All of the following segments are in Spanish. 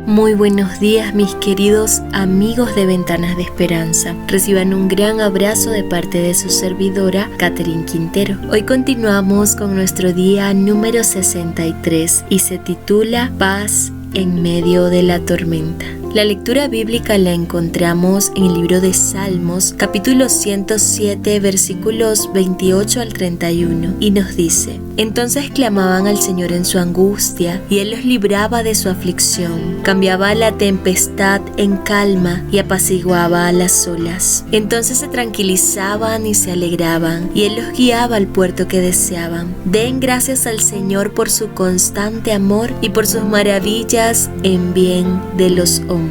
Muy buenos días, mis queridos amigos de Ventanas de Esperanza. Reciban un gran abrazo de parte de su servidora, Catherine Quintero. Hoy continuamos con nuestro día número 63 y se titula Paz en medio de la tormenta. La lectura bíblica la encontramos en el libro de Salmos, capítulo 107, versículos 28 al 31, y nos dice: Entonces clamaban al Señor en su angustia, y Él los libraba de su aflicción. Cambiaba la tempestad en calma y apaciguaba a las olas. Entonces se tranquilizaban y se alegraban, y Él los guiaba al puerto que deseaban. Den gracias al Señor por su constante amor y por sus maravillas en bien de los hombres.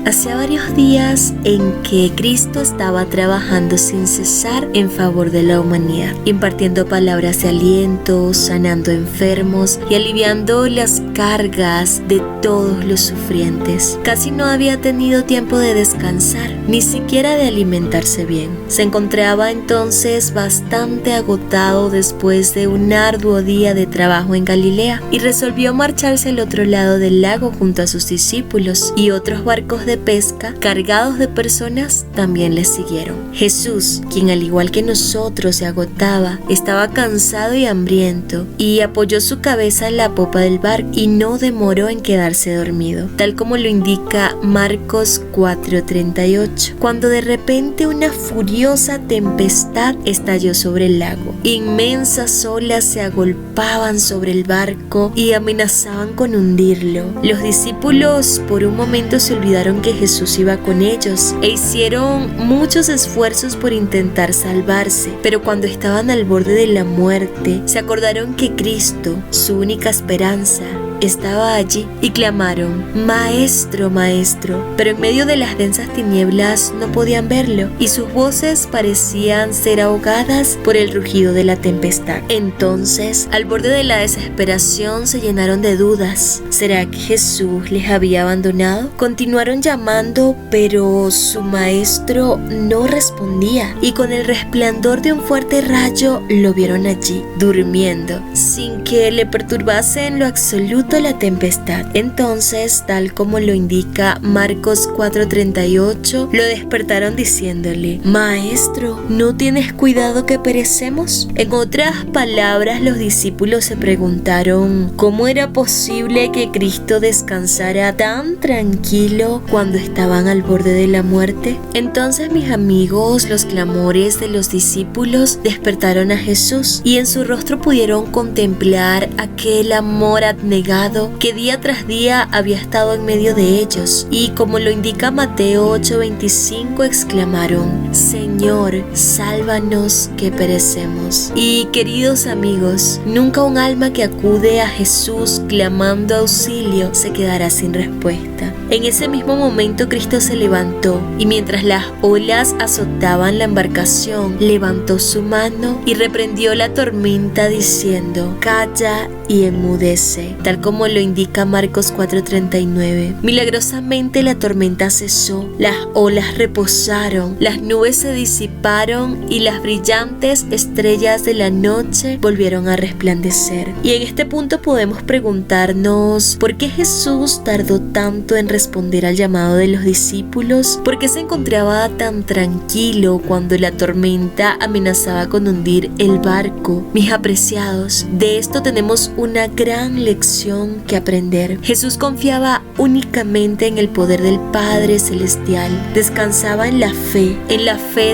Hacía varios días en que Cristo estaba trabajando sin cesar en favor de la humanidad, impartiendo palabras de aliento, sanando enfermos y aliviando las cargas de todos los sufrientes. Casi no había tenido tiempo de descansar, ni siquiera de alimentarse bien. Se encontraba entonces bastante agotado después de un arduo día de trabajo en Galilea y resolvió marcharse al otro lado del lago junto a sus discípulos, y otros barcos de pesca cargados de personas también les siguieron. Jesús, quien al igual que nosotros se agotaba, estaba cansado y hambriento, y apoyó su cabeza en la popa del barco y no demoró en quedarse dormido, tal como lo indica Marcos 4:38, cuando de repente una furiosa tempestad estalló sobre el lago. Inmensas olas se agolpaban sobre el barco y amenazaban con hundirlo. Los discípulos por un momento se olvidaron que Jesús iba con ellos e hicieron muchos esfuerzos por intentar salvarse, pero cuando estaban al borde de la muerte, se acordaron que Cristo, su única esperanza, estaba allí y clamaron: Maestro, Maestro. Pero en medio de las densas tinieblas no podían verlo, y sus voces parecían ser ahogadas por el rugido de la tempestad. Entonces, al borde de la desesperación, se llenaron de dudas. ¿Será que Jesús les había abandonado? Continuaron llamando, pero su maestro no respondía, y con el resplandor de un fuerte rayo lo vieron allí, durmiendo, sin que le perturbase en lo absoluto la tempestad. Entonces, tal como lo indica Marcos 4:38, lo despertaron diciéndole: Maestro, ¿no tienes cuidado que perecemos? En otras palabras, los discípulos se preguntaron cómo era posible que Cristo descansara tan tranquilo cuando estaban al borde de la muerte. Entonces, mis amigos, los clamores de los discípulos despertaron a Jesús, y en su rostro pudieron contemplar aquel amor abnegado que día tras día había estado en medio de ellos, y como lo indica Mateo 8:25, exclamaron: Señor, sálvanos que perecemos. Y queridos amigos, nunca un alma que acude a Jesús clamando auxilio se quedará sin respuesta. En ese mismo momento Cristo se levantó, y mientras las olas azotaban la embarcación, levantó su mano y reprendió la tormenta diciendo: Calla y enmudece, tal como lo indica Marcos 4:39. Milagrosamente la tormenta cesó, las olas reposaron, las nubes se disiparon y las brillantes estrellas de la noche volvieron a resplandecer. Y en este punto podemos preguntarnos: ¿por qué Jesús tardó tanto en responder al llamado de los discípulos? ¿Por qué se encontraba tan tranquilo cuando la tormenta amenazaba con hundir el barco? Mis apreciados, de esto tenemos una gran lección que aprender. Jesús confiaba únicamente en el poder del Padre Celestial. Descansaba en la fe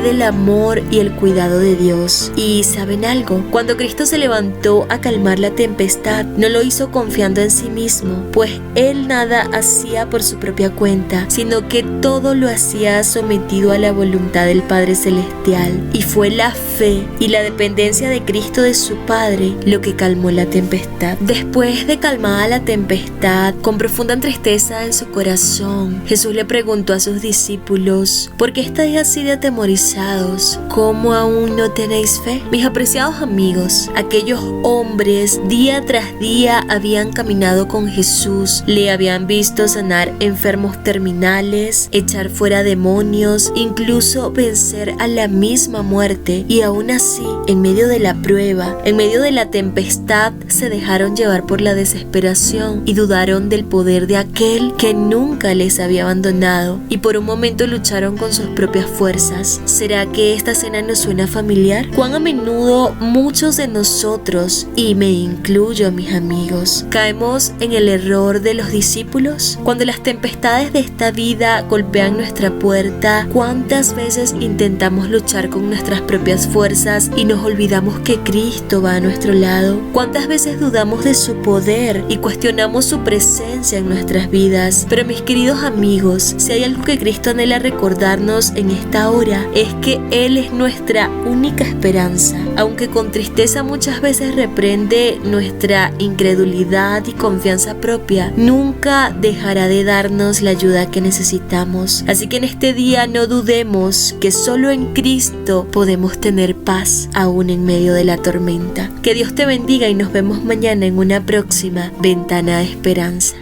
del amor y el cuidado de Dios. Y ¿saben algo? Cuando Cristo se levantó a calmar la tempestad, no lo hizo confiando en sí mismo, pues Él nada hacía por su propia cuenta, sino que todo lo hacía sometido a la voluntad del Padre Celestial. Y fue la fe y la dependencia de Cristo de su Padre lo que calmó la tempestad. Después de calmada la tempestad, con profunda tristeza en su corazón, Jesús le preguntó a sus discípulos: ¿por qué estáis así de atemorizados? ¿Cómo aún no tenéis fe? Mis apreciados amigos, aquellos hombres día tras día habían caminado con Jesús, le habían visto sanar enfermos terminales, echar fuera demonios, incluso vencer a la misma muerte. Y aún así, en medio de la prueba, en medio de la tempestad, se dejaron llevar por la desesperación y dudaron del poder de aquel que nunca les había abandonado, y por un momento lucharon con sus propias fuerzas. ¿Será que esta escena nos suena familiar? ¿Cuán a menudo muchos de nosotros, y me incluyo, mis amigos, caemos en el error de los discípulos? Cuando las tempestades de esta vida golpean nuestra puerta, ¿cuántas veces intentamos luchar con nuestras propias fuerzas y nos olvidamos que Cristo va a nuestro lado? ¿Cuántas veces dudamos de su poder y cuestionamos su presencia en nuestras vidas? Pero mis queridos amigos, si hay algo que Cristo anhela recordarnos en esta hora, es que Él es nuestra única esperanza. Aunque con tristeza muchas veces reprende nuestra incredulidad y confianza propia, nunca dejará de darnos la ayuda que necesitamos. Así que en este día no dudemos que solo en Cristo podemos tener paz aún en medio de la tormenta. Que Dios te bendiga y nos vemos mañana en una próxima Ventana de Esperanza.